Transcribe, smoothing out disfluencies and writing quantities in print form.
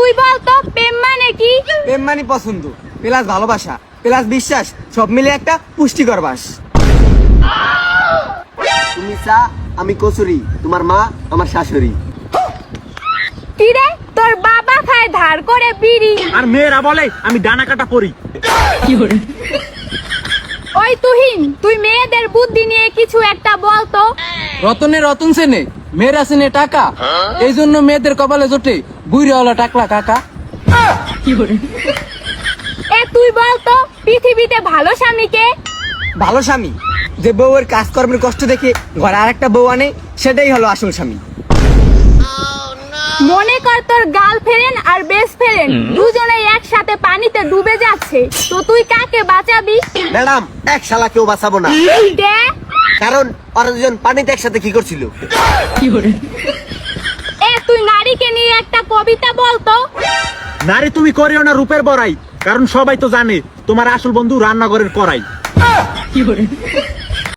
তুই বলতো প্রেম মানে কি? প্রেম মানে পছন্দ, প্লাস ভালোবাসা, প্লাস বিশ্বাস, সব মিলে একটা পুষ্টিকর বাস। তুমি চা, আমি কচুরি, তোমার মা আমার শাশুড়ি। কি রে, তোর বাবা খায় ধার করে বিড়ি, আর মেয়েরা বলে আমি ডানা কাটা পরি। ওই তুহিন, তুই মেয়েদের বুদ্ধি নিয়ে কিছু একটা বলতো। রতনে রতন সেনে, মেয়েরা সেনে টাকা, এই জন্য মেয়েদের কপালে জোটে বুড়ি হলো টাকলা কাকা। এ তুই বলতো পৃথিবীতে ভালো স্বামীকে? ভালো স্বামী যে বউয়ের কাজকর্মের কষ্ট দেখে ঘরে আরেকটা বউ আনে, সেটাই হলো আসল স্বামী। মনে কর তোর গার্লফ্রেন্ড আর বেস্ট ফ্রেন্ড দুজনেই একসাথে পানিতে ডুবে যাচ্ছে, তো তুই কাকে বাঁচাবি? ম্যাডাম, এক শালা কেউ বাঁচাবো না, দে। কারণ ওরা দুজন পানিতে একসাথে কি করছিল। এ তুই নারীকে নিয়ে একটা কবিতা বলতো। নারী তুমি করিও না রূপের বড়াই, কারণ সবাই তো জানে তোমার আসল বন্ধু রান্নাঘরের কড়াই।